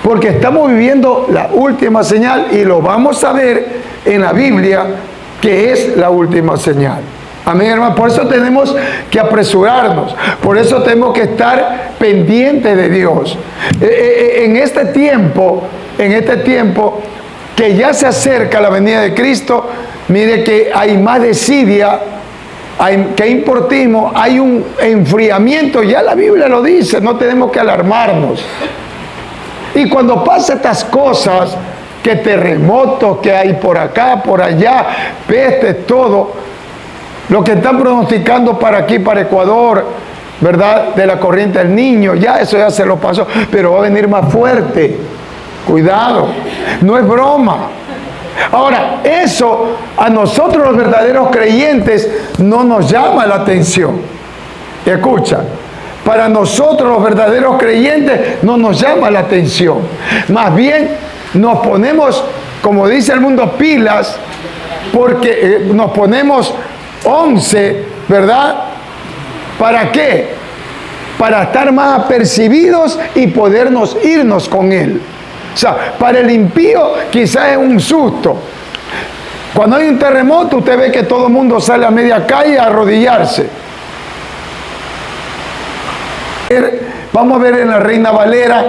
Porque estamos viviendo la última señal y lo vamos a ver en la Biblia, que es la última señal. Amén, hermano. Por eso tenemos que apresurarnos. Por eso tenemos que estar pendientes de Dios. En este tiempo que ya se acerca la venida de Cristo, mire que hay más desidia, que importismo, hay un enfriamiento. Ya la Biblia lo dice, no tenemos que alarmarnos. Y cuando pasan estas cosas, que terremotos que hay por acá, por allá, pestes, todo, lo que están pronosticando para aquí, para Ecuador, ¿verdad? De la corriente del Niño, ya eso ya se lo pasó, pero va a venir más fuerte. Cuidado, no es broma. Ahora, eso a nosotros los verdaderos creyentes no nos llama la atención. Escucha. Para nosotros los verdaderos creyentes no nos llama la atención. Más bien nos ponemos, como dice el mundo, pilas, porque nos ponemos 11, ¿verdad? ¿Para qué? Para estar más apercibidos y podernos irnos con él. O sea, para el impío quizás es un susto. Cuando hay un terremoto, usted ve que todo el mundo sale a media calle a arrodillarse. Vamos a ver en la Reina Valera,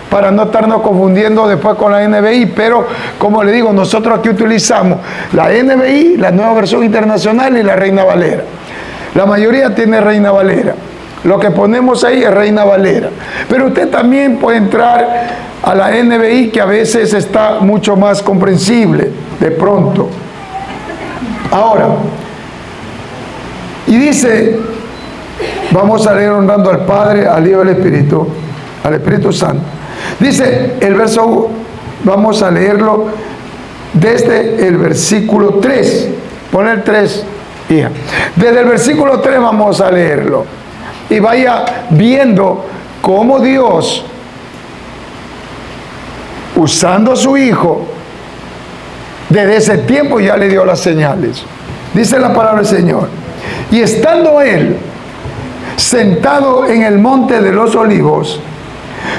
para no estarnos confundiendo después con la NBI, pero como le digo, nosotros aquí utilizamos la NBI, la Nueva Versión Internacional, y la Reina Valera. La mayoría tiene Reina Valera. Lo que ponemos ahí es Reina Valera. Pero usted también puede entrar a la NBI, que a veces está mucho más comprensible, de pronto. Ahora, y dice... Vamos a leer honrando al Padre, al Hijo y al Espíritu Santo. Dice el verso, vamos a leerlo desde el versículo 3. Pon el 3, hija. Desde el versículo 3 vamos a leerlo. Y vaya viendo cómo Dios, usando a su Hijo, desde ese tiempo ya le dio las señales. Dice la palabra del Señor. Y estando Él sentado en el monte de los olivos,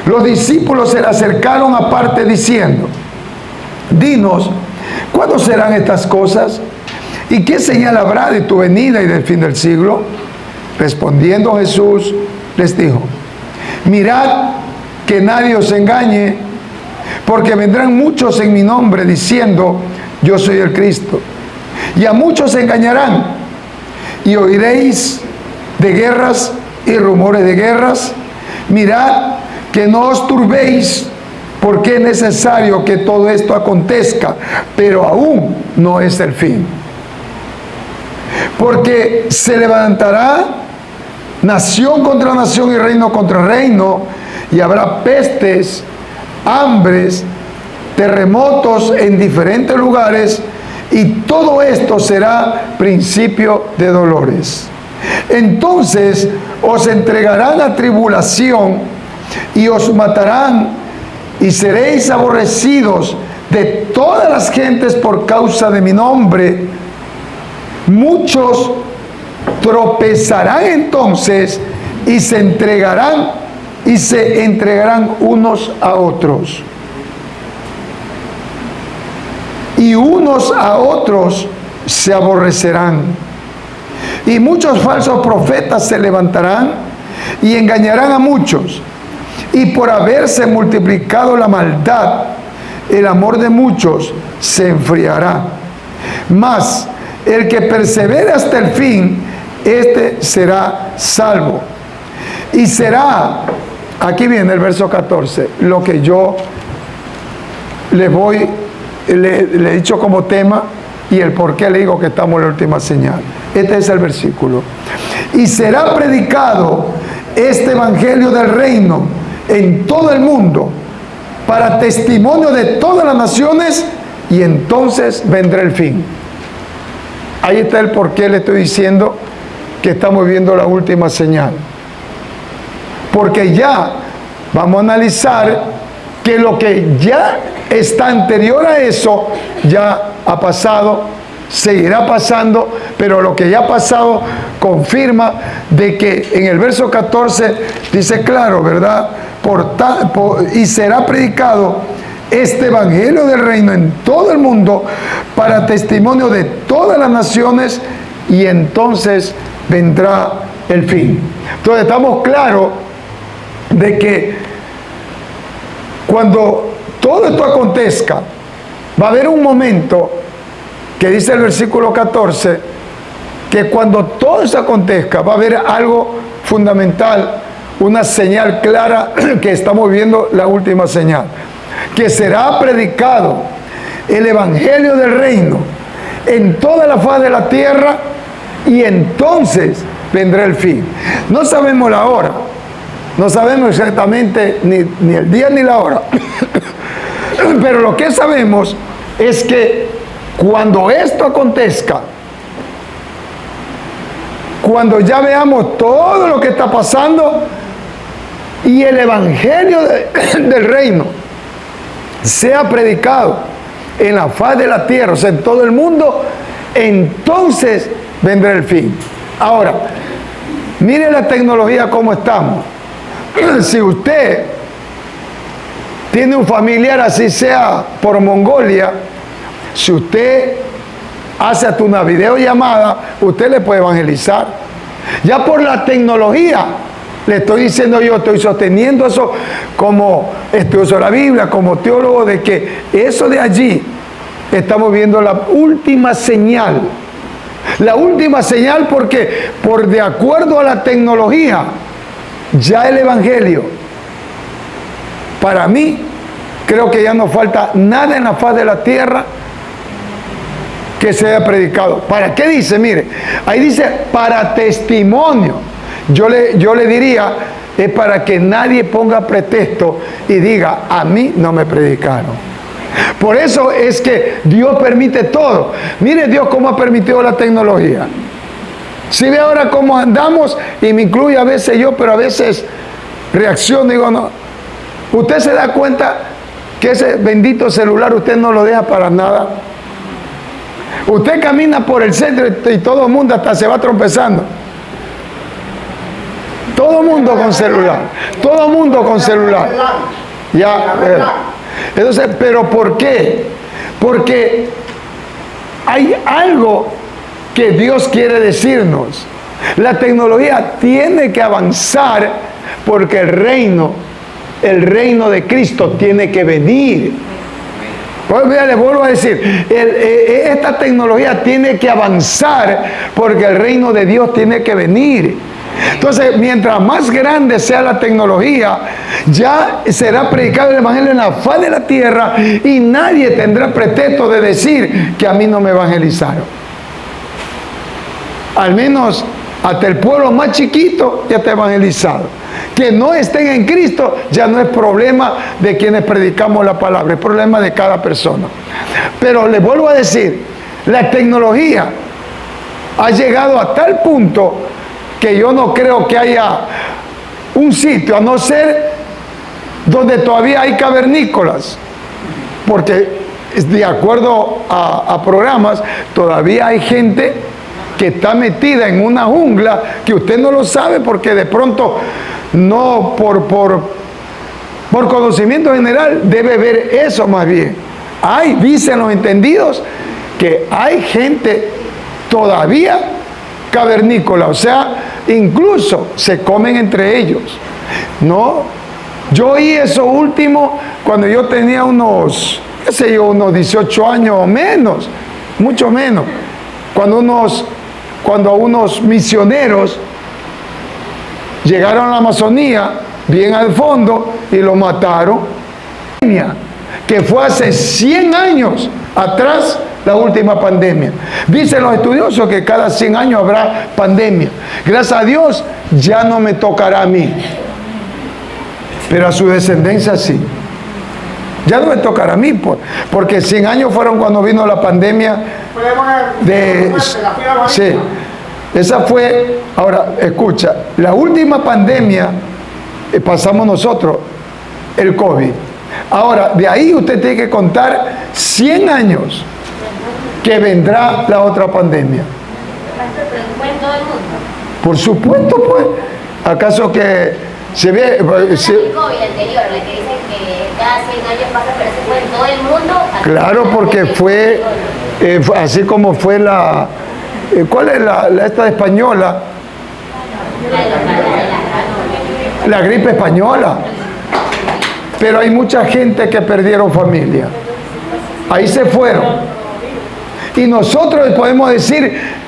los discípulos se le acercaron aparte diciendo: dinos, ¿cuándo serán estas cosas? ¿Y qué señal habrá de tu venida y del fin del siglo? Respondiendo Jesús les dijo: mirad que nadie os engañe, porque vendrán muchos en mi nombre diciendo: yo soy el Cristo, y a muchos engañarán, y oiréis de guerras y rumores de guerras. Mirad que no os turbéis, porque es necesario que todo esto acontezca, pero aún no es el fin. Porque se levantará nación contra nación y reino contra reino, y habrá pestes, hambres, terremotos en diferentes lugares, y todo esto será principio de dolores. Entonces os entregarán a tribulación y os matarán, y seréis aborrecidos de todas las gentes por causa de mi nombre. Muchos tropezarán entonces y se entregarán unos a otros, y unos a otros se aborrecerán. Y muchos falsos profetas se levantarán y engañarán a muchos. Y por haberse multiplicado la maldad, el amor de muchos se enfriará. Mas el que persevere hasta el fin, este será salvo. Y será, aquí viene el verso 14, lo que yo le he dicho como tema, y el por qué le digo que estamos en la última señal. Este es el versículo. Y será predicado este evangelio del reino en todo el mundo, para testimonio de todas las naciones, y entonces vendrá el fin. Ahí está el por qué le estoy diciendo que estamos viendo la última señal. Porque ya vamos a analizar que lo que ya está anterior a eso ya ha pasado, seguirá pasando, pero lo que ya ha pasado confirma de que en el verso 14 dice claro, ¿verdad? y será predicado este evangelio del reino en todo el mundo para testimonio de todas las naciones, y entonces vendrá el fin. Entonces estamos claros de que cuando todo esto acontezca, va a haber un momento que dice el versículo 14, que cuando todo eso acontezca va a haber algo fundamental, una señal clara, que estamos viendo la última señal, que será predicado el evangelio del reino en toda la faz de la tierra, y entonces vendrá el fin. No sabemos la hora, no sabemos exactamente ni el día ni la hora, pero lo que sabemos es que cuando esto acontezca, cuando ya veamos todo lo que está pasando y el evangelio del reino sea predicado en la faz de la tierra, o sea, en todo el mundo, entonces vendrá el fin. Ahora, mire la tecnología como estamos. Si usted tiene un familiar, así sea por Mongolia, si usted hace hasta una videollamada, usted le puede evangelizar. Ya por la tecnología, le estoy diciendo yo, estoy sosteniendo eso como estudioso de la Biblia, como teólogo, de que eso de allí estamos viendo la última señal. La última señal, porque por de acuerdo a la tecnología, ya el evangelio, para mí, creo que ya no falta nada en la faz de la tierra que sea predicado. ¿Para qué dice? Mire, ahí dice para testimonio. Yo le diría, es para que nadie ponga pretexto y diga, a mí no me predicaron. Por eso es que Dios permite todo. Mire Dios cómo ha permitido la tecnología. Si ve ahora cómo andamos, y me incluye a veces yo, pero a veces reacciono, digo, no. Usted se da cuenta que ese bendito celular usted no lo deja para nada. Usted camina por el centro y todo el mundo hasta se va tropezando. Todo el mundo con celular. Todo el mundo con celular. Ya. Entonces, ¿pero por qué? Porque hay algo que Dios quiere decirnos. La tecnología tiene que avanzar porque el reino de Cristo tiene que venir. Pues mira, les vuelvo a decir, esta tecnología tiene que avanzar porque el reino de Dios tiene que venir. Entonces, mientras más grande sea la tecnología, ya será predicado el evangelio en la faz de la tierra y nadie tendrá pretexto de decir que a mí no me evangelizaron. Al menos hasta el pueblo más chiquito ya está evangelizado. Que no estén en Cristo ya no es problema de quienes predicamos la palabra, es problema de cada persona. Pero les vuelvo a decir, la tecnología ha llegado a tal punto que yo no creo que haya un sitio, a no ser donde todavía hay cavernícolas, porque de acuerdo a programas, todavía hay gente que está metida en una jungla que usted no lo sabe porque de pronto no por conocimiento general debe ver eso más bien. Dicen los entendidos que hay gente todavía cavernícola, o sea, incluso se comen entre ellos, ¿no? Yo oí eso último cuando yo tenía unos 18 años o menos, mucho menos, cuando unos misioneros llegaron a la Amazonía, bien al fondo, y lo mataron, que fue hace 100 años atrás, la última pandemia. Dicen los estudiosos que cada 100 años habrá pandemia. Gracias a Dios ya no me tocará a mí, pero a su descendencia sí. Ya no me tocará a mí, porque 100 años fueron cuando vino la pandemia sí, esa fue. Ahora, escucha, la última pandemia pasamos nosotros, el COVID. Ahora, de ahí usted tiene que contar 100 años que vendrá la otra pandemia. ¿Fue en todo el mundo? Por supuesto, pues. ¿Acaso que Se ve, La COVID anterior, la que dicen que cada 100 años pasa, pero eso fue en todo el mundo. claro, porque fue así como fue la... ¿Cuál es esta española? La gripe española. Pero hay mucha gente que perdieron familia. Ahí se fueron. Y nosotros podemos decir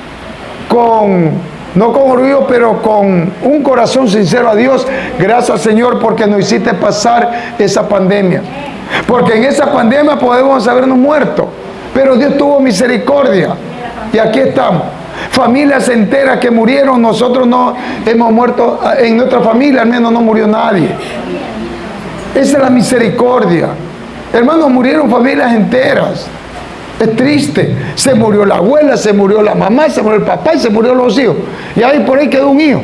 no con orgullo, pero con un corazón sincero a Dios, gracias Señor porque nos hiciste pasar esa pandemia. Porque en esa pandemia podemos habernos muerto, pero Dios tuvo misericordia y aquí estamos. Familias enteras que murieron, nosotros no hemos muerto, en nuestra familia al menos no murió nadie. Esa es la misericordia. Hermanos, murieron familias enteras. Es triste. Se murió la abuela, se murió la mamá, se murió el papá y se murieron los hijos. Y ahí por ahí quedó un hijo.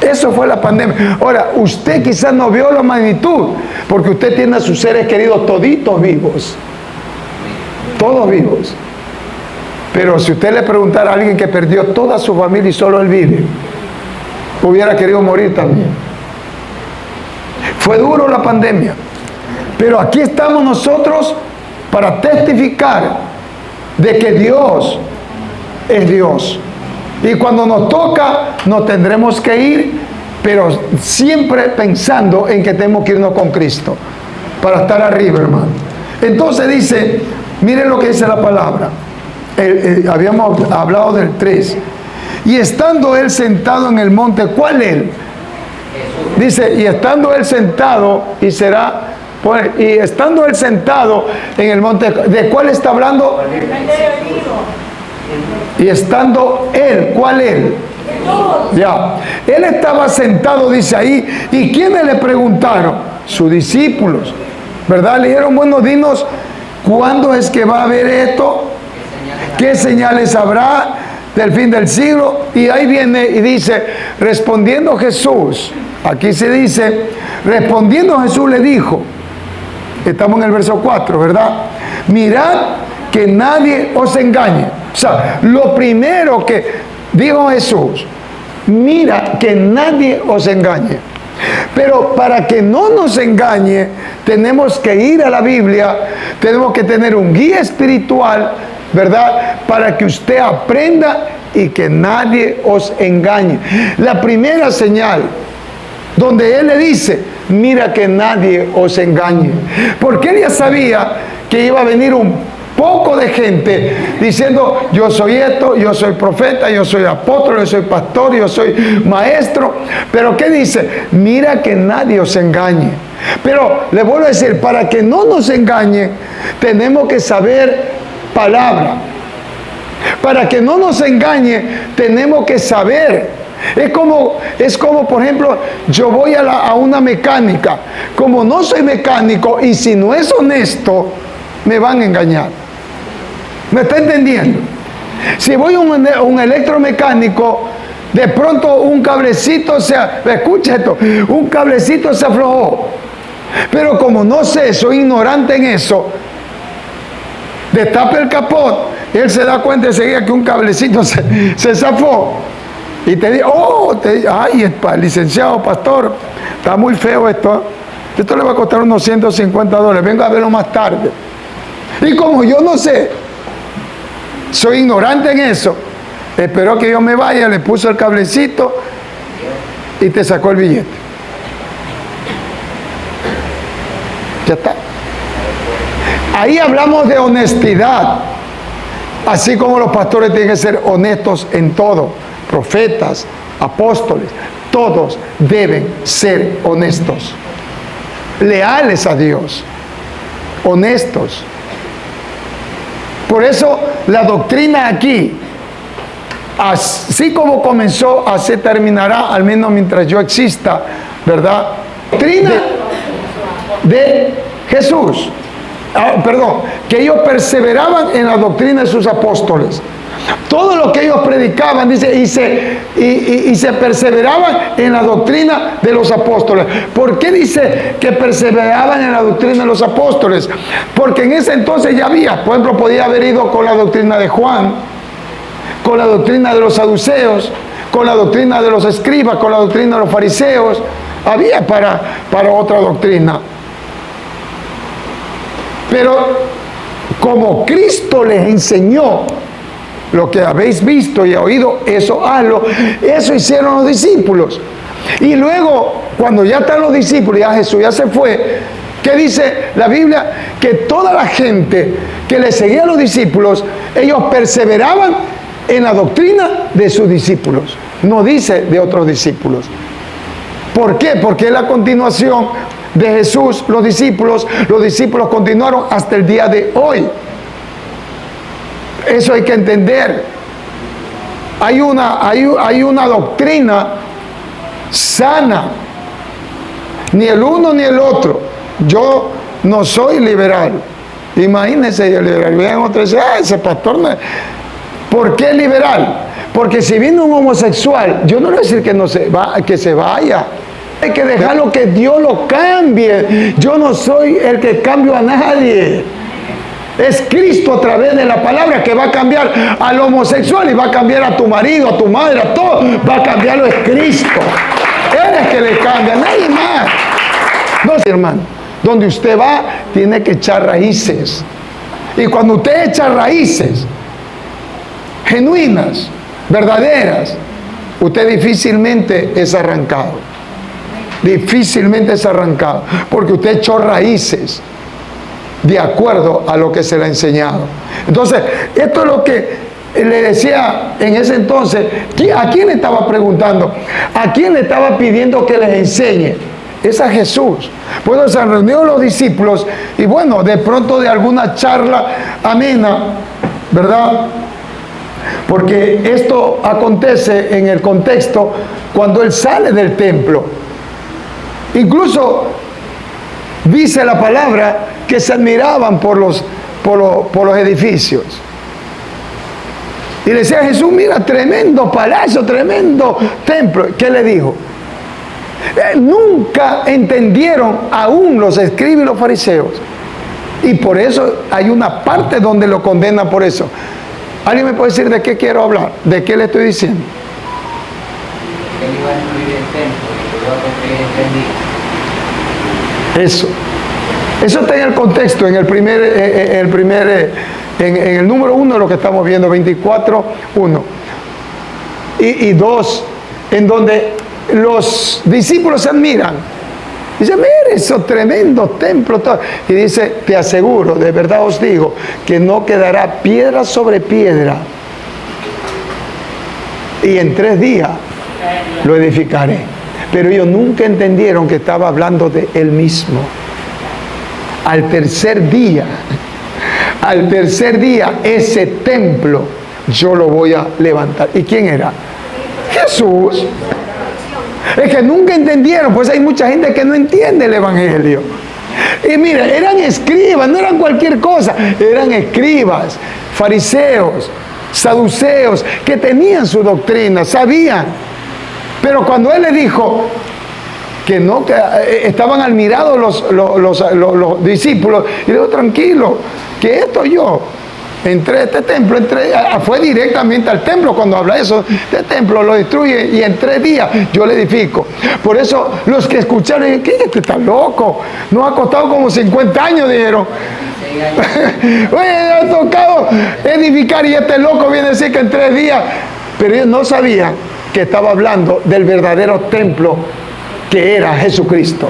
Eso fue la pandemia. Ahora, usted quizás no vio la magnitud, porque usted tiene a sus seres queridos toditos vivos. Todos vivos. Pero si usted le preguntara a alguien que perdió toda su familia y solo él vive, hubiera querido morir también. Fue duro la pandemia. Pero aquí estamos nosotros para testificar de que Dios es Dios. Y cuando nos toca, nos tendremos que ir, pero siempre pensando en que tenemos que irnos con Cristo, para estar arriba, hermano. Entonces dice, miren lo que dice la palabra. Habíamos hablado del 3. Y estando él sentado en el monte, ¿cuál él? Dice, y estando él sentado, y será... y estando él sentado en el monte, ¿de cuál está hablando? Y estando él, ¿cuál él? Ya, él estaba sentado, dice ahí, ¿y quiénes le preguntaron? Sus discípulos, ¿verdad? Le dijeron, bueno, dinos, ¿cuándo es que va a haber esto? ¿Qué señales habrá del fin del siglo? Y ahí viene y dice, respondiendo Jesús, aquí se dice, respondiendo Jesús le dijo, estamos en el verso 4, ¿verdad? Mirad que nadie os engañe. O sea, lo primero que dijo Jesús, mira que nadie os engañe. Pero para que no nos engañe, tenemos que ir a la Biblia, tenemos que tener un guía espiritual, ¿verdad? Para que usted aprenda y que nadie os engañe. La primera señal, donde él le dice, mira que nadie os engañe. Porque él ya sabía que iba a venir un poco de gente diciendo, yo soy esto, yo soy profeta, yo soy apóstol, yo soy pastor, yo soy maestro. Pero ¿qué dice? Mira que nadie os engañe. Pero le vuelvo a decir, para que no nos engañe, tenemos que saber palabra. Para que no nos engañe, tenemos que saber. Es como, por ejemplo, yo voy a una mecánica. Como no soy mecánico y si no es honesto, me van a engañar. ¿Me está entendiendo? Si voy a un electromecánico, de pronto un cablecito escucha esto, un cablecito se aflojó. Pero como no sé, soy ignorante en eso, destapa el capot, él se da cuenta enseguida que un cablecito se zafó. Y te dice, ay, licenciado, pastor, está muy feo esto. Esto le va a costar unos $150. Venga a verlo más tarde. Y como yo no sé, soy ignorante en eso, esperó que yo me vaya, le puso el cablecito y te sacó el billete. Ya está. Ahí hablamos de honestidad. Así como los pastores tienen que ser honestos en todo. Profetas, apóstoles, todos deben ser honestos, leales a Dios, honestos. Por eso la doctrina aquí, así como comenzó, así terminará, al menos mientras yo exista, ¿verdad? Doctrina de Jesús. Que ellos perseveraban en la doctrina de sus apóstoles. Todo lo que ellos predicaban, dice, y se perseveraban en la doctrina de los apóstoles. ¿Por qué dice que perseveraban en la doctrina de los apóstoles? Porque en ese entonces ya había, por ejemplo, podía haber ido con la doctrina de Juan, con la doctrina de los saduceos, con la doctrina de los escribas, con la doctrina de los fariseos. Había para otra doctrina. Pero como Cristo les enseñó, lo que habéis visto y oído, eso hazlo. Eso hicieron los discípulos. Y luego, cuando ya están los discípulos, ya Jesús ya se fue, ¿qué dice la Biblia? Que toda la gente que le seguía a los discípulos, ellos perseveraban en la doctrina de sus discípulos. No dice de otros discípulos. ¿Por qué? Porque es la continuación de Jesús, los discípulos continuaron hasta el día de hoy. Eso hay que entender. Hay una doctrina sana. Ni el uno ni el otro. Yo no soy liberal. Imagínense yo liberal. Vean otro y dicen, ese pastor no es. ¿Por qué liberal? Porque si viene un homosexual, yo no le voy a decir que se vaya. Hay que dejarlo que Dios lo cambie. Yo no soy el que cambio a nadie. Es Cristo a través de la palabra que va a cambiar al homosexual y va a cambiar a tu marido, a tu madre, a todo. Va a cambiarlo, es Cristo. Él es que le cambia, nadie más. No, hermano. Donde usted va, tiene que echar raíces. Y cuando usted echa raíces genuinas, verdaderas, usted difícilmente es arrancado. Difícilmente es arrancado. Porque usted echó raíces de acuerdo a lo que se le ha enseñado. Entonces, esto es lo que le decía en ese entonces. ¿A quién le estaba preguntando? ¿A quién le estaba pidiendo que les enseñe? Es a Jesús. Bueno, se han reunido los discípulos y bueno, de pronto de alguna charla amena, ¿verdad? Porque esto acontece en el contexto cuando él sale del templo. Incluso dice la palabra que se admiraban por los edificios. Y le decía a Jesús, mira, tremendo palacio, tremendo templo. ¿Qué le dijo? Nunca entendieron aún los escribas y los fariseos. Y por eso hay una parte donde lo condenan por eso. ¿Alguien me puede decir de qué quiero hablar? ¿De qué le estoy diciendo? Él iba a destruir el templo y luego Eso está en el contexto, en el número 1 de lo que estamos viendo, 24:1 y 2, en donde los discípulos se admiran. Dice, mire esos tremendos templos. Y dice, te aseguro, de verdad os digo, que no quedará piedra sobre piedra. Y en 3 días lo edificaré. Pero ellos nunca entendieron que estaba hablando de él mismo. Al tercer día, ese templo yo lo voy a levantar. ¿Y quién era? Jesús. Es que nunca entendieron, pues hay mucha gente que no entiende el evangelio. Y mira, eran escribas, no eran cualquier cosa, eran escribas, fariseos, saduceos, que tenían su doctrina, sabían. Pero cuando él le dijo que no, que estaban admirados los discípulos, y le dijo, tranquilo, que esto yo entré a este templo, fue directamente al templo. Cuando habla eso, este templo lo destruye y en 3 días yo le edifico. Por eso los que escucharon, ¿qué? Este está loco, nos ha costado como 50 años, dijeron. Oye, ha tocado edificar y este loco viene a decir que en 3 días. Pero ellos no sabían que estaba hablando del verdadero templo que era Jesucristo,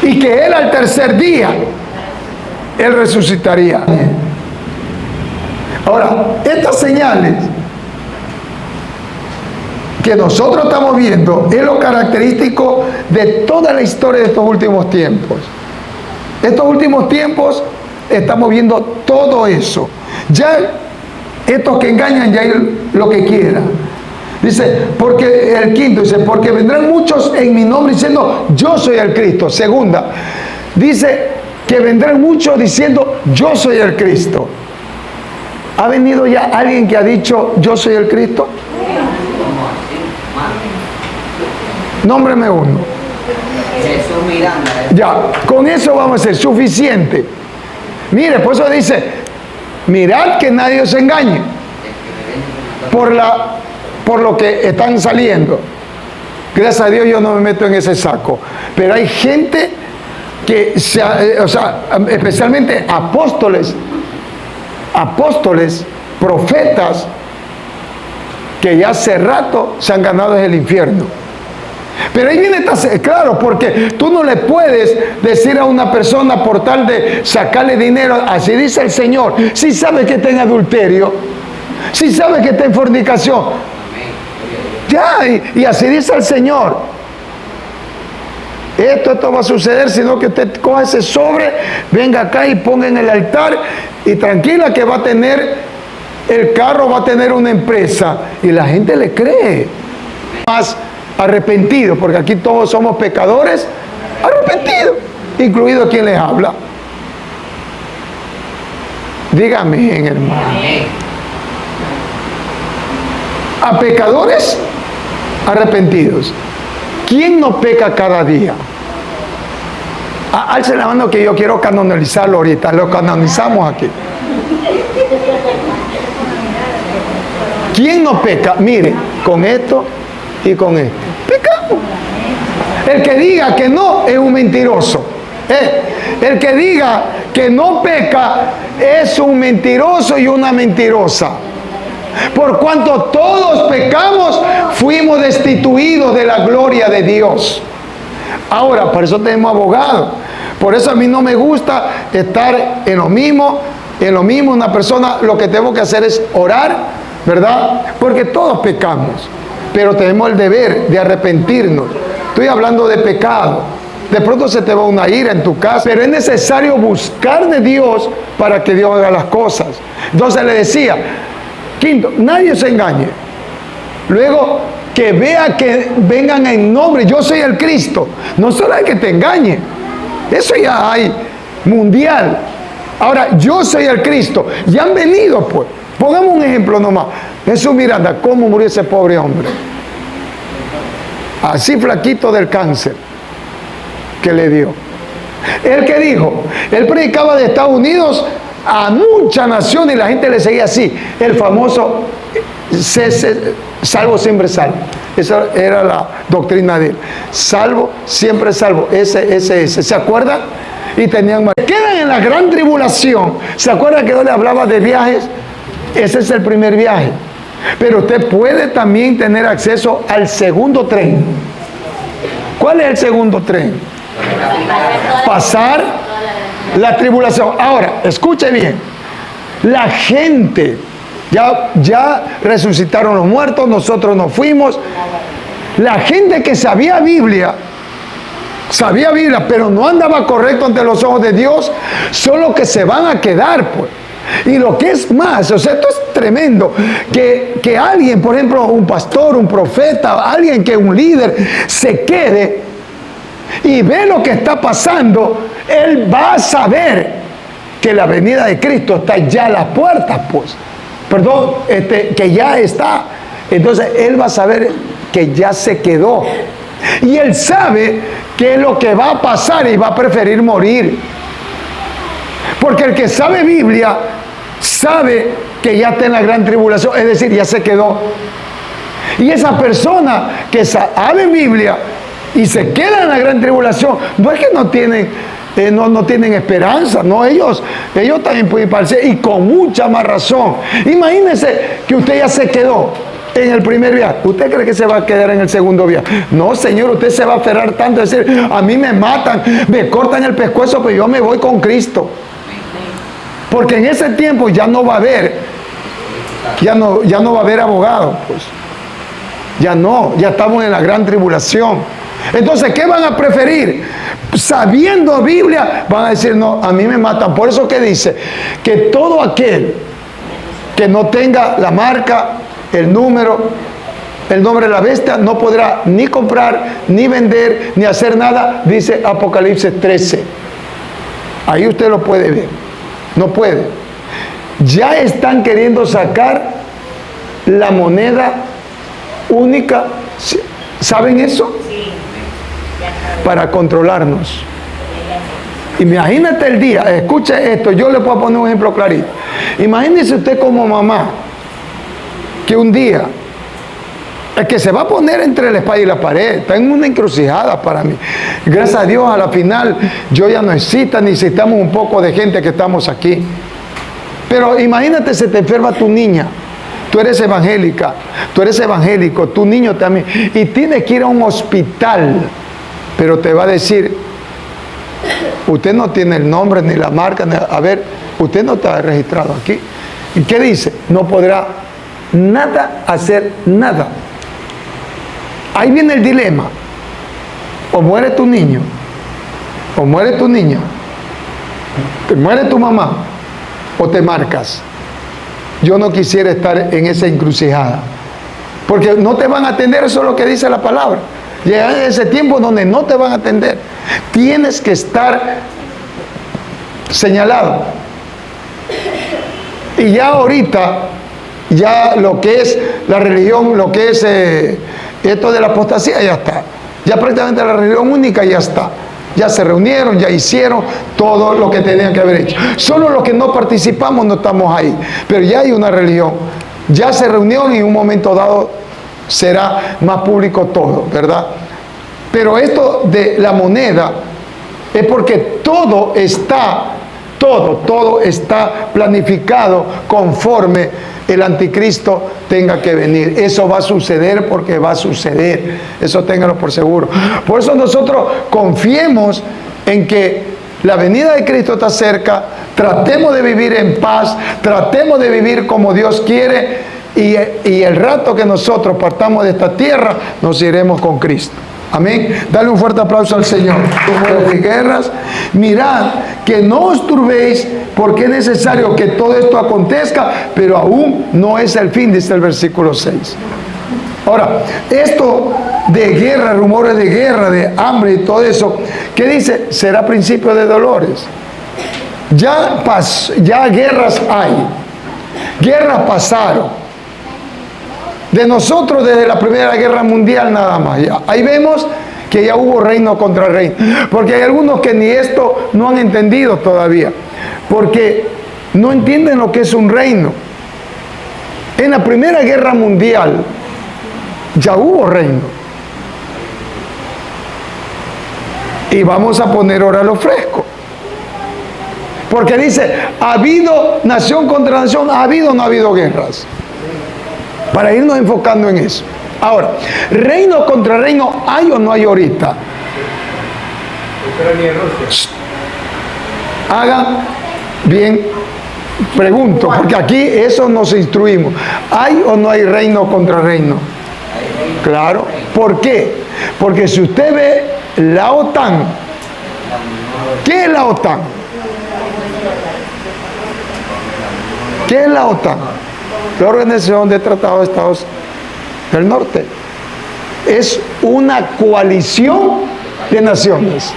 y que él al tercer día él resucitaría. Ahora, estas señales que nosotros estamos viendo es lo característico de toda la historia de estos últimos tiempos. Estos últimos tiempos estamos viendo todo eso. Ya estos que engañan ya lo que quieran. Dice, porque el quinto dice, porque vendrán muchos en mi nombre diciendo, yo soy el Cristo. Segunda, dice que vendrán muchos diciendo, yo soy el Cristo. ¿Ha venido ya alguien que ha dicho, yo soy el Cristo? Nómbreme uno. Jesús Miranda. Ya, con eso vamos a ser suficiente. Mire, por eso dice, mirad que nadie os engañe. Por la por lo que están saliendo. Gracias a Dios yo no me meto en ese saco. Pero hay gente que, especialmente apóstoles, profetas, que ya hace rato se han ganado el infierno. Pero ahí viene, claro, porque tú no le puedes decir a una persona por tal de sacarle dinero, así dice el Señor, si sabe que está en adulterio, si sabe que está en fornicación. Ya, y así dice el Señor. Esto va a suceder, sino que usted coja ese sobre, venga acá y ponga en el altar, y tranquila que va a tener el carro, va a tener una empresa, y la gente le cree. Más arrepentido, porque aquí todos somos pecadores arrepentidos, incluido quien les habla. Dígame, hermano. A pecadores arrepentidos. ¿Quién no peca cada día? Alce la mano que yo quiero canonizarlo ahorita. Lo canonizamos aquí. ¿Quién no peca? Mire, con esto y con esto. Pecamos. El que diga que no es un mentiroso. El que diga que no peca es un mentiroso y una mentirosa. Por cuanto todos pecamos, fuimos destituidos de la gloria de Dios. Ahora, por eso tenemos abogados. Por eso a mí no me gusta estar en lo mismo. Una persona, lo que tengo que hacer es orar, ¿verdad? Porque todos pecamos, pero tenemos el deber de arrepentirnos. Estoy hablando de pecado. De pronto se te va una ira en tu casa, pero es necesario buscar de Dios para que Dios haga las cosas. Entonces le decía, quinto, nadie se engañe. Luego, que vea que vengan en nombre, yo soy el Cristo. No solo hay que te engañe, eso ya hay mundial. Ahora, yo soy el Cristo. Ya han venido, pues. Pongamos un ejemplo nomás. Jesús Miranda, ¿cómo murió ese pobre hombre? Así flaquito del cáncer que le dio. Él que dijo, él predicaba de Estados Unidos a muchas naciones y la gente le seguía así. El famoso salvo siempre salvo. Esa era la doctrina de él. Salvo siempre salvo. Ese. ¿Se acuerdan? Y tenían... Quedan en la gran tribulación. ¿Se acuerdan que yo le hablaba de viajes? Ese es el primer viaje. Pero usted puede también tener acceso al segundo tren. ¿Cuál es el segundo tren? Pasar la tribulación. Ahora, escuche bien. La gente, ya resucitaron los muertos, nosotros nos fuimos. La gente que sabía Biblia, pero no andaba correcto ante los ojos de Dios, son los que se van a quedar, pues. Y lo que es más, o sea, esto es tremendo, que alguien, por ejemplo, un pastor, un profeta, alguien que es un líder, se quede y ve lo que está pasando, él va a saber que la venida de Cristo está ya a las puertas, pues. Perdón, que ya está. Entonces, él va a saber que ya se quedó. Y él sabe qué es lo que va a pasar y va a preferir morir. Porque el que sabe Biblia sabe que ya está en la gran tribulación, es decir, ya se quedó. Y esa persona que sabe Biblia y se queda en la gran tribulación, no es que no tienen, no tienen esperanza, no, ellos también pueden parecer, y con mucha más razón. Imagínense que usted ya se quedó en el primer viaje. ¿Usted cree que se va a quedar en el segundo viaje? No, señor, usted se va a aferrar tanto a decir, a mí me matan, me cortan el pescuezo, pero yo me voy con Cristo. Porque en ese tiempo ya no va a haber, ya no va a haber abogado, pues. Ya estamos en la gran tribulación. Entonces, ¿qué van a preferir? Sabiendo Biblia, van a decir, no, a mí me matan. Por eso que dice, que todo aquel que no tenga la marca, el número, el nombre de la bestia, no podrá ni comprar, ni vender, ni hacer nada, dice Apocalipsis 13. Ahí usted lo puede ver. No puede. Ya están queriendo sacar la moneda única. ¿Saben eso? Para controlarnos. Imagínate el día, escuche esto, yo le puedo poner un ejemplo clarito. Imagínese usted como mamá, que un día Es que se va a poner entre la espada y la pared. Está en una encrucijada para mí. Gracias a Dios, a la final, yo ya no necesito, necesitamos un poco de gente que estamos aquí. Pero imagínate, se te enferma tu niña. Tú eres evangélica, tú eres evangélico, tu niño también. Y tienes que ir a un hospital. Pero te va a decir, usted no tiene el nombre ni la marca. A ver, usted no está registrado aquí. ¿Y qué dice? No podrá nada hacer nada. Ahí viene el dilema. O muere tu niño, o muere tu niña, te muere tu mamá, o te marcas. Yo no quisiera estar en esa encrucijada, porque no te van a atender, eso es lo que dice la palabra. Llega ese tiempo donde no te van a atender. Tienes que estar señalado. Y ya ahorita, ya lo que es la religión, lo que es esto de la apostasía, ya está. Ya prácticamente la religión única ya está. Ya se reunieron, ya hicieron todo lo que tenían que haber hecho. Solo los que no participamos no estamos ahí. Pero ya hay una religión. Ya se reunió y en un momento dado será más público todo, ¿verdad? Pero esto de la moneda es porque todo está planificado conforme el anticristo tenga que venir. Eso va a suceder porque va a suceder. Eso ténganlo por seguro. Por eso nosotros confiemos en que la venida de Cristo está cerca. Tratemos de vivir en paz. Tratemos de vivir como Dios quiere. Y el rato que nosotros partamos de esta tierra, nos iremos con Cristo. Amén. Dale un fuerte aplauso al Señor. Rumores de guerras. Mirad que no os turbéis, porque es necesario que todo esto acontezca, pero aún no es el fin, dice el versículo 6. Ahora, esto de guerra, rumores de guerra, de hambre y todo eso, ¿qué dice? Será principio de dolores. Ya guerras hay. Guerras pasaron. De nosotros desde la Primera Guerra Mundial nada más. Ya. Ahí vemos que ya hubo reino contra reino. Porque hay algunos que ni esto no han entendido todavía. Porque no entienden lo que es un reino. En la Primera Guerra Mundial ya hubo reino. Y vamos a poner ahora lo fresco. Porque dice, ha habido nación contra nación, ha habido o no ha habido guerras. Para irnos enfocando en eso. Ahora, reino contra reino, ¿hay o no hay ahorita? Ucrania y Rusia. Hagan bien, pregunto, porque aquí eso nos instruimos. ¿Hay o no hay reino contra reino? Claro. ¿Por qué? Porque si usted ve la OTAN, ¿qué es la OTAN? ¿Qué es la OTAN? La Organización de Tratados de Estados del Norte. Es una coalición de naciones,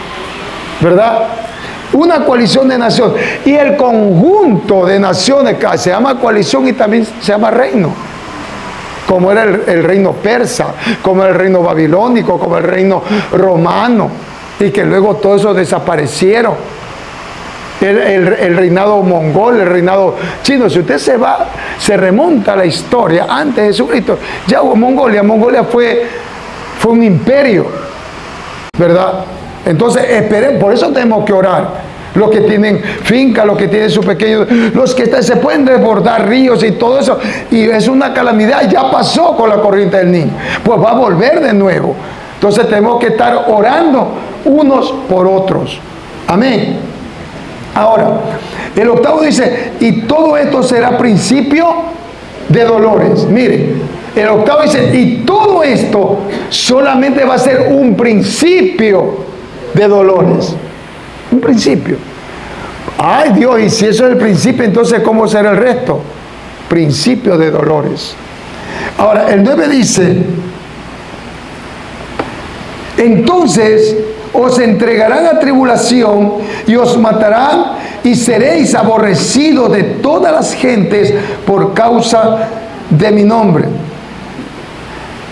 ¿verdad? Una coalición de naciones. Y el conjunto de naciones que se llama coalición y también se llama reino. Como era el reino persa, como era el reino babilónico, como el reino romano. Y que luego todo eso desaparecieron. El reinado mongol, el reinado chino. Si usted se remonta a la historia antes de Jesucristo, ya hubo Mongolia. Mongolia fue un imperio, ¿verdad? Entonces esperen, por eso tenemos que orar. Los que tienen finca, los que tienen su pequeño, los que se pueden desbordar ríos y todo eso, y es una calamidad, ya pasó con la corriente del Niño, pues va a volver de nuevo. Entonces tenemos que estar orando unos por otros. Amén. Ahora, el octavo dice, y todo esto será principio de dolores. Mire, el octavo dice, y todo esto solamente va a ser un principio de dolores. Un principio. Ay Dios, y si eso es el principio, entonces ¿cómo será el resto? Principio de dolores. Ahora, el 9 dice, entonces os entregarán a tribulación y os matarán y seréis aborrecidos de todas las gentes por causa de mi nombre.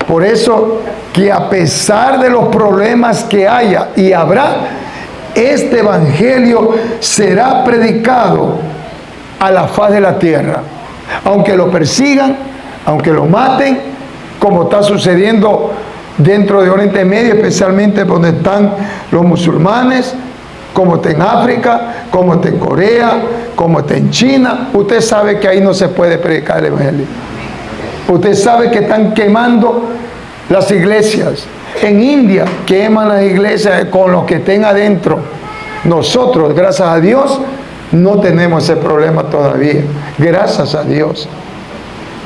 Por eso que a pesar de los problemas que haya y habrá, este evangelio será predicado a la faz de la tierra. Aunque lo persigan, aunque lo maten, como está sucediendo dentro de Oriente Medio, especialmente donde están los musulmanes, como está en África, como está en Corea, como está en China. Usted sabe que ahí no se puede predicar el evangelio. Usted sabe que están quemando las iglesias. En India queman las iglesias con los que estén adentro. Nosotros, gracias a Dios, no tenemos ese problema todavía. Gracias a Dios.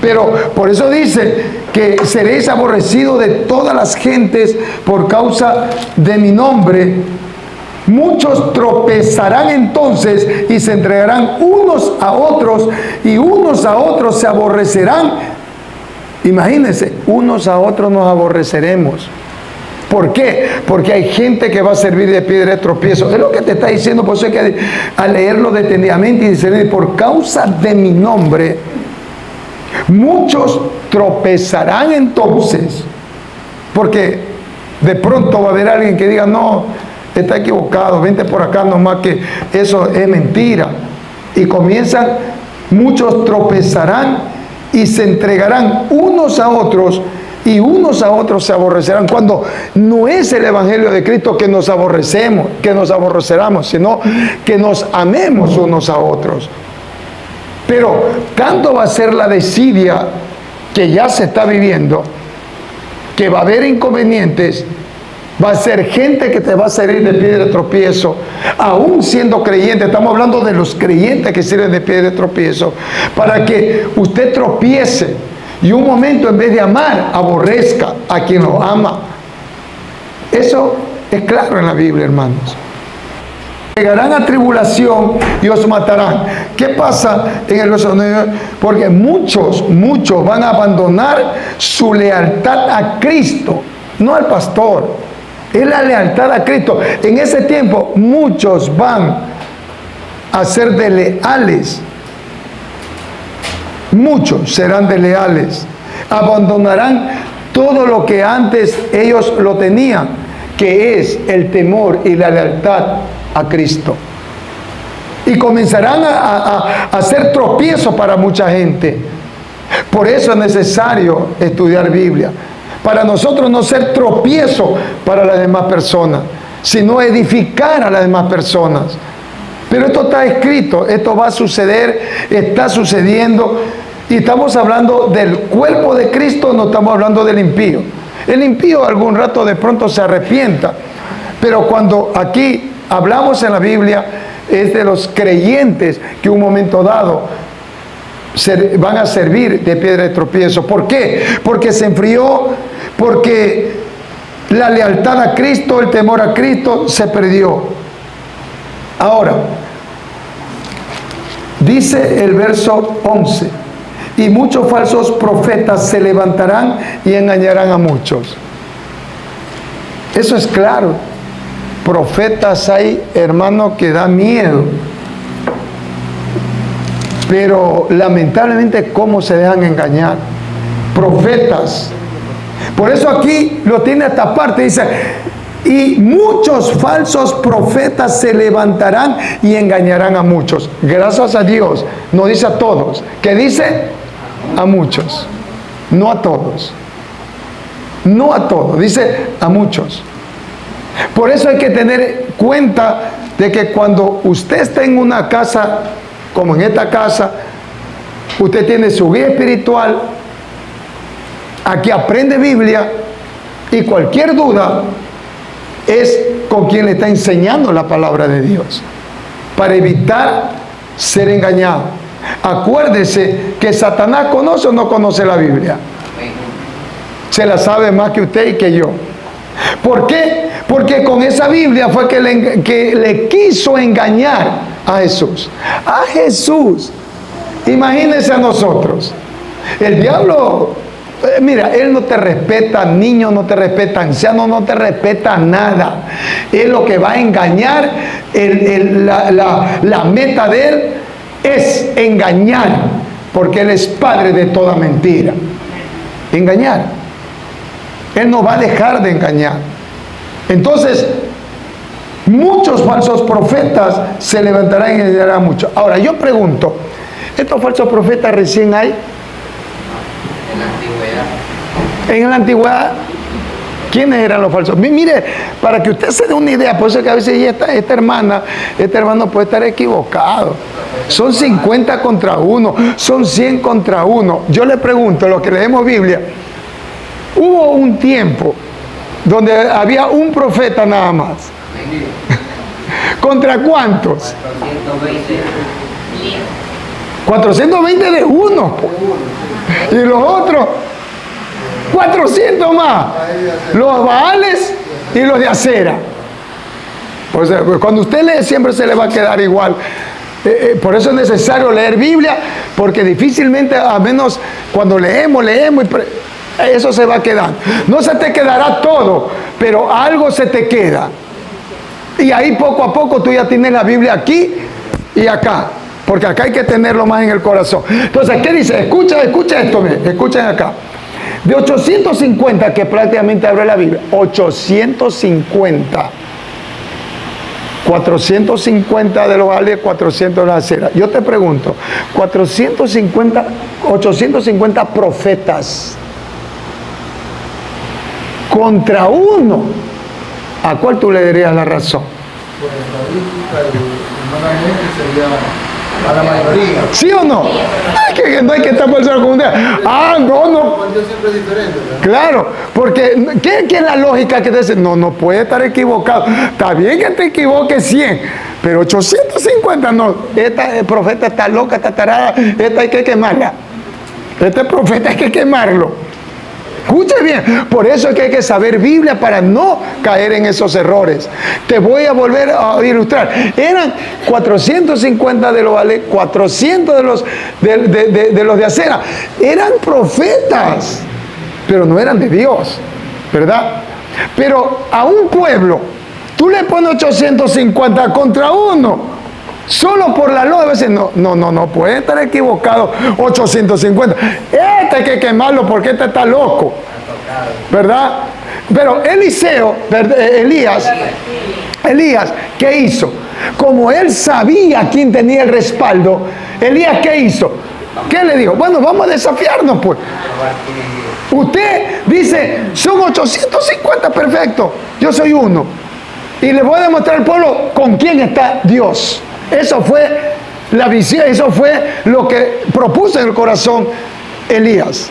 Pero por eso dice que seréis aborrecidos de todas las gentes por causa de mi nombre. Muchos tropezarán entonces y se entregarán unos a otros, y unos a otros se aborrecerán. Imagínense, unos a otros nos aborreceremos. ¿Por qué? Porque hay gente que va a servir de piedra de tropiezo. Es lo que te está diciendo, por eso hay que leerlo detenidamente y discernir. Por causa de mi nombre, muchos tropezarán entonces. Porque de pronto va a haber alguien que diga, no, está equivocado, vente por acá nomás, que eso es mentira. Y comienzan, muchos tropezarán y se entregarán unos a otros, y unos a otros se aborrecerán. Cuando no es el evangelio de Cristo que nos aborrecemos, que nos aborreceramos, sino que nos amemos unos a otros. Pero tanto va a ser la desidia que ya se está viviendo, que va a haber inconvenientes. Va a ser gente que te va a servir de piedra de tropiezo, aún siendo creyente. Estamos hablando de los creyentes que sirven de piedra de tropiezo, para que usted tropiece y un momento, en vez de amar, aborrezca a quien lo ama. Eso es claro en la Biblia, hermanos. Llegarán a tribulación y os matarán. ¿Qué pasa en el verso 9? Porque muchos van a abandonar su lealtad a Cristo, no al pastor. Es la lealtad a Cristo. En ese tiempo muchos van a ser desleales. Muchos serán desleales. Abandonarán todo lo que antes ellos lo tenían, que es el temor y la lealtad a Cristo. Y comenzarán a hacer tropiezo para mucha gente. Por eso es necesario estudiar Biblia. Para nosotros no ser tropiezo para las demás personas, sino edificar a las demás personas. Pero esto está escrito, esto va a suceder, está sucediendo, y estamos hablando del cuerpo de Cristo, no estamos hablando del impío. El impío algún rato de pronto se arrepienta, pero cuando aquí hablamos en la Biblia es de los creyentes que un momento dado van a servir de piedra de tropiezo. ¿Por qué? Porque se enfrió, porque la lealtad a Cristo, el temor a Cristo se perdió. Ahora, dice el verso 11, y muchos falsos profetas se levantarán y engañarán a muchos. Eso es claro. Profetas hay, hermano, que da miedo. Pero lamentablemente, ¿cómo se dejan engañar? Profetas. Por eso aquí lo tiene esta parte, dice, y muchos falsos profetas se levantarán y engañarán a muchos. Gracias a Dios, no dice a todos. ¿Qué dice? A muchos. No a todos. No a todos, dice a muchos. Por eso hay que tener cuenta de que cuando usted está en una casa, como en esta casa, usted tiene su guía espiritual, aquí aprende Biblia, y cualquier duda es con quien le está enseñando la palabra de Dios, para evitar ser engañado. Acuérdese que Satanás conoce o no conoce la Biblia. Se la sabe más que usted y que yo. ¿Por qué? Porque con esa Biblia fue que le quiso engañar a Jesús. A Jesús. Imagínense a nosotros. El diablo, mira, él no te respeta, niño no te respeta, anciano no te respeta nada. Él lo que va a engañar, la meta de él es engañar, porque él es padre de toda mentira. Engañar. Él no va a dejar de engañar. Entonces, muchos falsos profetas se levantarán y engañarán a muchos. Ahora, yo pregunto, ¿estos falsos profetas recién hay? En la antigüedad. En la antigüedad, ¿quiénes eran los falsos? Mire, para que usted se dé una idea, por eso es que a veces esta hermano puede estar equivocado. Son 50 contra 1, son 100 contra 1. Yo le pregunto, los que leemos Biblia, hubo un tiempo donde había un profeta nada más. ¿Contra cuántos? 420 de uno. Y los otros, 400 más. Los Baales y los de Acera. Pues, cuando usted lee siempre se le va a quedar igual. Por eso es necesario leer Biblia, porque difícilmente, a menos cuando leemos, eso se va quedando. No se te quedará todo, pero algo se te queda. Y ahí poco a poco tú ya tienes la Biblia aquí y acá, porque acá hay que tenerlo más en el corazón. Entonces, ¿qué dice? Escucha esto, escuchen acá. De 850 que prácticamente abre la Biblia, 850. 450 de los Baales, 400 de las Aceras. Yo te pregunto, 850 profetas contra uno, ¿a cuál tú le darías la razón? Por estadística y humanamente sería a la mayoría. ¿Sí o no? Que no hay que estar pensando con un día. No. Dios siempre es diferente, ¿verdad? Claro, porque ¿qué es la lógica que te dice? No puede estar equivocado. Está bien que te equivoques 100, pero 850 no. Esta profeta está loca, está tarada, esta hay que quemarla. Este profeta hay que quemarlo. Escuche bien, por eso es que hay que saber Biblia para no caer en esos errores. Te voy a volver a ilustrar. Eran 450 de los Baales, 400 de los de Acera. Eran profetas, pero no eran de Dios, ¿verdad? Pero a un pueblo, tú le pones 850 contra uno. Solo por la lógica, a veces no puede estar equivocado 850. Este hay que quemarlo porque este está loco, ¿verdad? Pero Elías, ¿qué hizo? Como él sabía quién tenía el respaldo, Elías, ¿qué hizo? ¿Qué le dijo? Bueno, vamos a desafiarnos, pues. Usted dice, son 850, perfecto, yo soy uno. Y le voy a demostrar al pueblo con quién está Dios. Eso fue la visión, eso fue lo que propuso en el corazón Elías.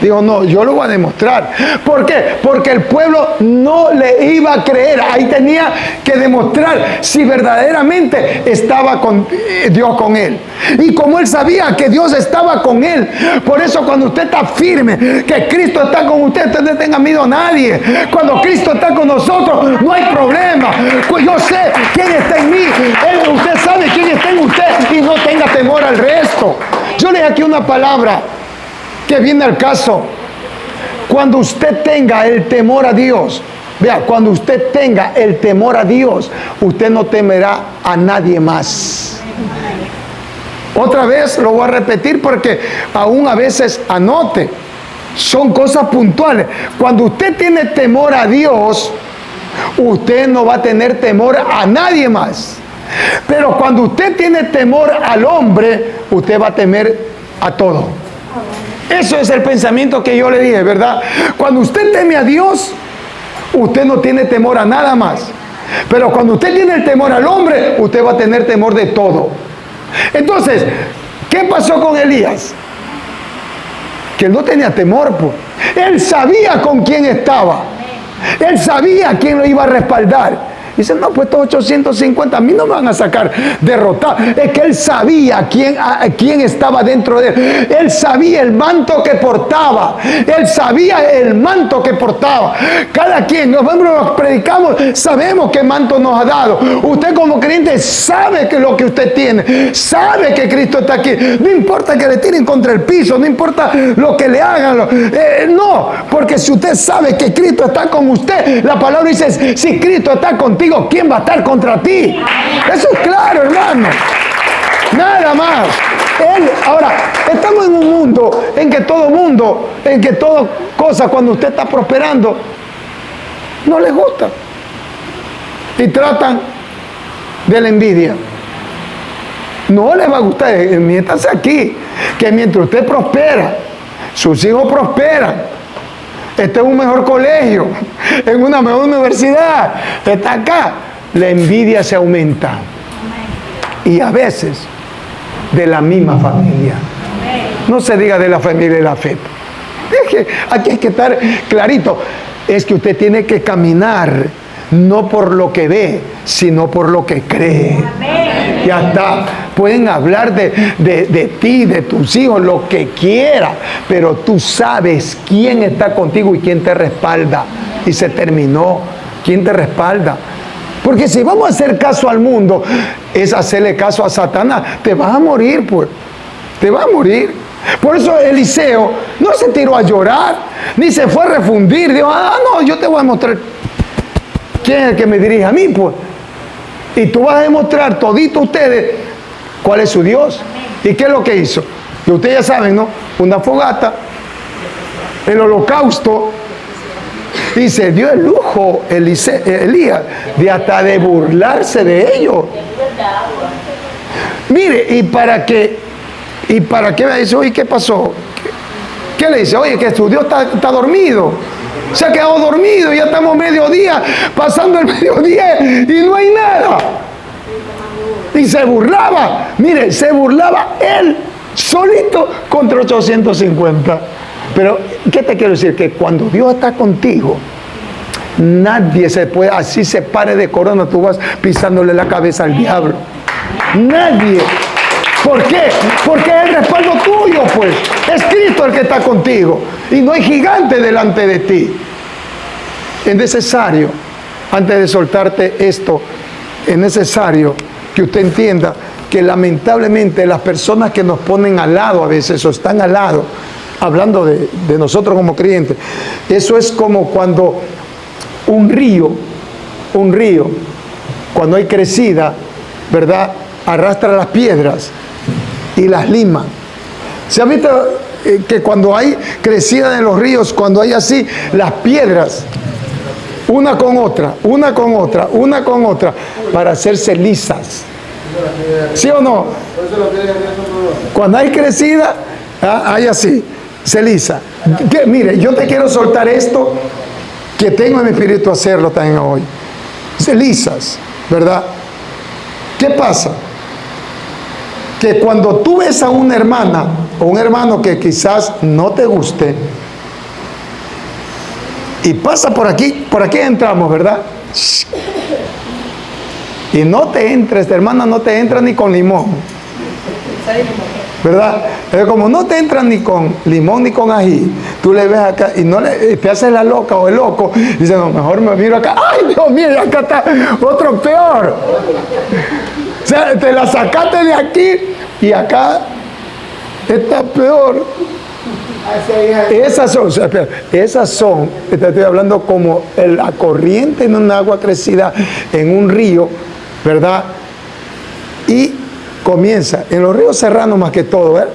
Dijo, no, yo lo voy a demostrar. ¿Por qué? Porque el pueblo no le iba a creer. Ahí tenía que demostrar si verdaderamente estaba Dios con él. Y como él sabía que Dios estaba con él, por eso cuando usted está firme, que Cristo está con usted, usted no tenga miedo a nadie. Cuando Cristo está con nosotros, no hay problema. Pues yo sé quién está en mí. Usted sabe quién está en usted y no tenga temor al resto. Yo le dije aquí una palabra que viene al caso. Cuando usted tenga el temor a Dios, vea, cuando usted tenga el temor a Dios, usted no temerá a nadie más. Otra vez lo voy a repetir porque aún a veces anote, son cosas puntuales. Cuando usted tiene temor a Dios, usted no va a tener temor a nadie más. Pero cuando usted tiene temor al hombre, usted va a temer a todo. Eso es el pensamiento que yo le dije, ¿verdad? Cuando usted teme a Dios, usted no tiene temor a nada más. Pero cuando usted tiene el temor al hombre, usted va a tener temor de todo. Entonces, ¿qué pasó con Elías? Que él no tenía temor, pues. Él sabía con quién estaba. Él sabía quién lo iba a respaldar. Dice, no, pues estos 850 a mí no me van a sacar derrotado. Es que él sabía quién estaba dentro de él. Él sabía el manto que portaba. Él sabía el manto que portaba. Cada quien, nosotros nos predicamos, sabemos qué manto nos ha dado. Usted como creyente sabe que lo que usted tiene. Sabe que Cristo está aquí. No importa que le tiren contra el piso, no importa lo que le hagan. No, porque si usted sabe que Cristo está con usted, la palabra dice, si Cristo está contigo, ¿quién va a estar contra ti? Eso es claro, hermano. Nada más. Ahora, estamos en un mundo en que toda cosa, cuando usted está prosperando, no les gusta. Y tratan de la envidia. No les va a gustar. Miéntase aquí, que mientras usted prospera, sus hijos prosperan, está en un mejor colegio, en una mejor universidad, está acá. La envidia se aumenta. Y a veces de la misma familia. No se diga de la familia de la fe. Es que aquí hay que estar clarito. Es que usted tiene que caminar no por lo que ve, sino por lo que cree. Ya está. Pueden hablar de ti, de tus hijos, lo que quiera, pero tú sabes quién está contigo y quién te respalda. Y se terminó. ¿Quién te respalda? Porque si vamos a hacer caso al mundo, es hacerle caso a Satanás. Te vas a morir, pues. Te vas a morir. Por eso Eliseo no se tiró a llorar, ni se fue a refundir. Dijo, no, yo te voy a mostrar quién es el que me dirige a mí, pues. Y tú vas a demostrar todito ustedes cuál es su Dios. ¿Y qué es lo que hizo? Y ustedes ya saben, ¿no? Una fogata, el holocausto, y se dio el lujo Elías de hasta de burlarse de ellos. Mire, y para qué me dice, oye, ¿qué pasó? ¿Qué le dice? Oye, que su Dios está dormido. Se ha quedado dormido, ya estamos mediodía, pasando el mediodía y no hay nada. Y se burlaba, mire, se burlaba él solito contra 850. Pero, ¿qué te quiero decir? Que cuando Dios está contigo, nadie se puede, así se pare de corona, tú vas pisándole la cabeza al diablo. Nadie. ¿Por qué? Porque es el respaldo tuyo, pues. Es Cristo el que está contigo. Y no hay gigante delante de ti. Es necesario, antes de soltarte esto, es necesario que usted entienda que lamentablemente las personas que nos ponen al lado a veces, o están al lado, hablando de nosotros como creyentes, eso es como cuando un río, cuando hay crecida, ¿verdad?, arrastra las piedras y las lima. ¿Se ha visto que cuando hay crecida en los ríos, cuando hay así, las piedras, una con otra, para hacerse lisas? ¿Sí o no? Cuando hay crecida, hay así, se lisa. Mire, yo te quiero soltar esto, que tengo en mi espíritu hacerlo también hoy. Se lisas, ¿verdad? ¿Qué pasa? Que cuando tú ves a una hermana o un hermano que quizás no te guste y pasa por aquí entramos, ¿verdad? Y no te entra, esta hermana no te entra ni con limón, ¿verdad? Como no te entra ni con limón ni con ají, tú le ves acá y te haces la loca o el loco y dices, no, mejor me miro acá. ¡Ay, Dios mío! Acá está otro peor. O sea, te la sacaste de aquí y acá está peor. Esas son, te estoy hablando como la corriente en un agua crecida en un río, ¿verdad? Y comienza, en los ríos serranos más que todo, ¿verdad?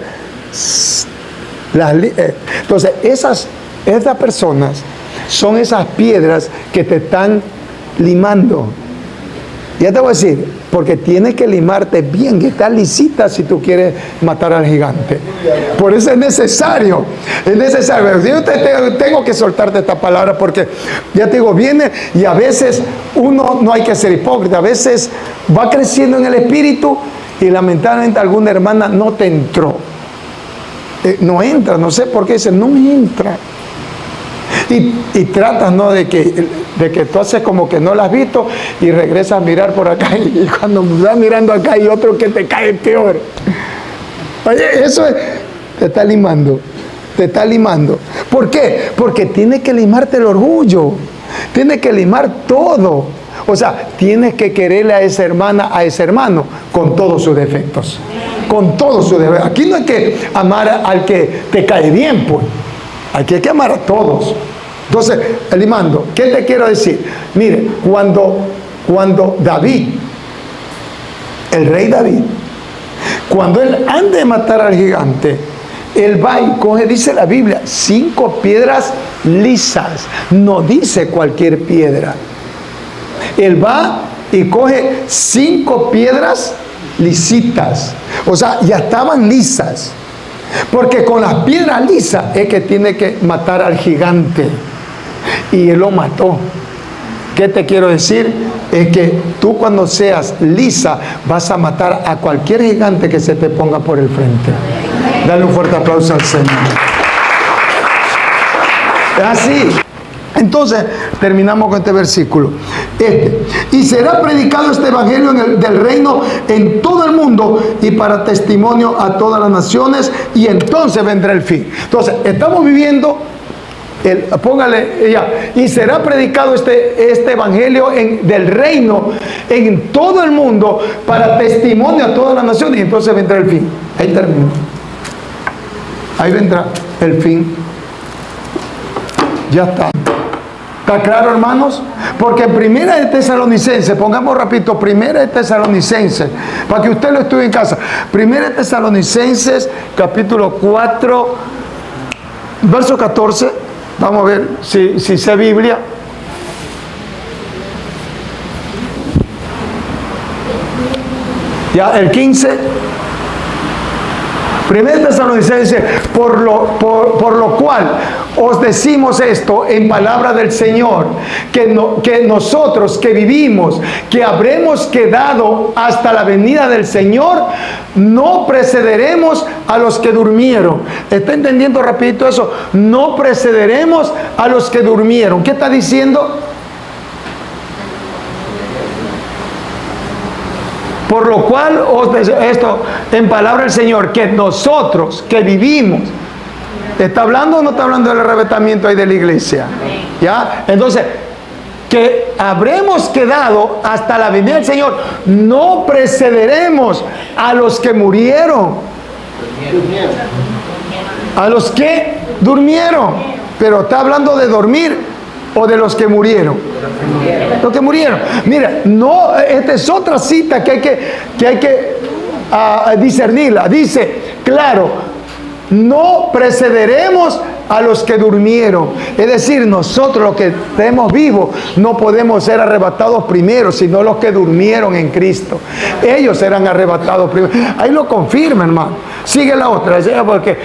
Entonces, esas personas son esas piedras que te están limando. Ya te voy a decir, porque tienes que limarte bien, que está lisita si tú quieres matar al gigante. Por eso es necesario. Yo tengo que soltarte esta palabra porque, ya te digo, viene y a veces uno no hay que ser hipócrita. A veces va creciendo en el espíritu y lamentablemente alguna hermana no te entró. No entra, no sé por qué dice, no me entra. Y tratas, ¿no?, de que tú haces como que no la has visto y regresas a mirar por acá y cuando vas mirando acá hay otro que te cae peor. Oye, eso te está limando. ¿Por qué? Porque tienes que limarte el orgullo, tienes que limar todo. O sea, tienes que quererle a esa hermana, a ese hermano, con todos sus defectos. Con todos sus defectos. Aquí no hay que amar al que te cae bien, pues. Aquí hay que amar a todos. Entonces, limando, ¿qué te quiero decir? Mire, cuando David, el rey David, cuando él anda de matar al gigante, él va y coge, dice la Biblia, 5 piedras lisas. No dice cualquier piedra. Él va y coge 5 piedras lisitas. O sea, ya estaban lisas. Porque con las piedras lisas es que tiene que matar al gigante. Y él lo mató. ¿Qué te quiero decir? Es que tú cuando seas lisa vas a matar a cualquier gigante que se te ponga por el frente. Dale un fuerte aplauso al Señor. Es así. Entonces, terminamos con este versículo. Y será predicado este evangelio del reino en todo el mundo y para testimonio a todas las naciones, y entonces vendrá el fin. Entonces, estamos viviendo, póngale ya, y será predicado este evangelio del reino en todo el mundo para testimonio a todas las naciones, y entonces vendrá el fin. Ahí termino. Ahí vendrá el fin. Ya está. ¿Está claro, hermanos? Porque en Primera de Tesalonicenses, pongamos rapidito, Primera de Tesalonicenses, para que usted lo estudie en casa. Primera de Tesalonicenses, capítulo 4, verso 14. Vamos a ver si sé Biblia. Ya, el 15. Primera de Tesalonicenses, por lo cual os decimos esto en palabra del Señor, que nosotros que vivimos, que habremos quedado hasta la venida del Señor, no precederemos a los que durmieron. ¿Está entendiendo rapidito eso? No precederemos a los que durmieron. ¿Qué está diciendo? Por lo cual, esto en palabra del Señor, que nosotros que vivimos, ¿está hablando o no está hablando del arrebatamiento ahí de la iglesia? ¿Ya? Entonces, que habremos quedado hasta la venida del Señor, no precederemos a los que murieron. A los que durmieron. Pero está hablando de dormir o de los que murieron. Los que murieron. Mira, no, esta es otra cita que hay que discernirla. Dice, claro, no precederemos a los que durmieron. Es decir, nosotros los que estemos vivos no podemos ser arrebatados primero, sino los que durmieron en Cristo. Ellos serán arrebatados primero. Ahí lo confirma, hermano. Sigue la otra, porque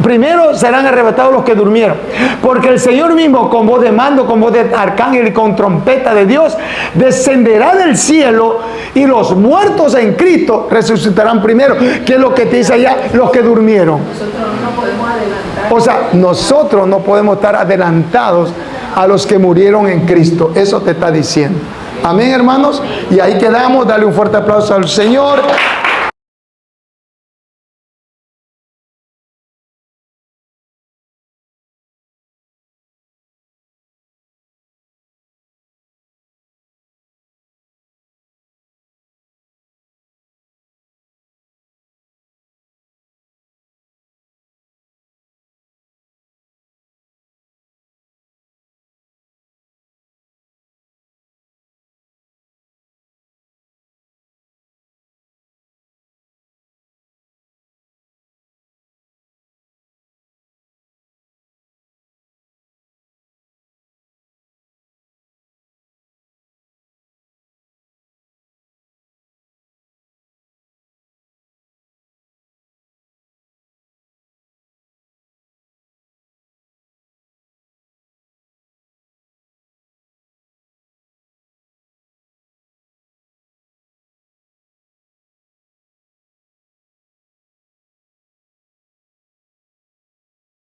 primero serán arrebatados los que durmieron, porque el Señor mismo, con voz de mando, con voz de arcángel y con trompeta de Dios, descenderá del cielo, y los muertos en Cristo resucitarán primero. ¿Qué es lo que te dice allá? Los que durmieron. Nosotros no podemos adelantar. O sea, nosotros no podemos estar adelantados a los que murieron en Cristo. Eso te está diciendo. Amén, hermanos. Y ahí quedamos. Dale un fuerte aplauso al Señor.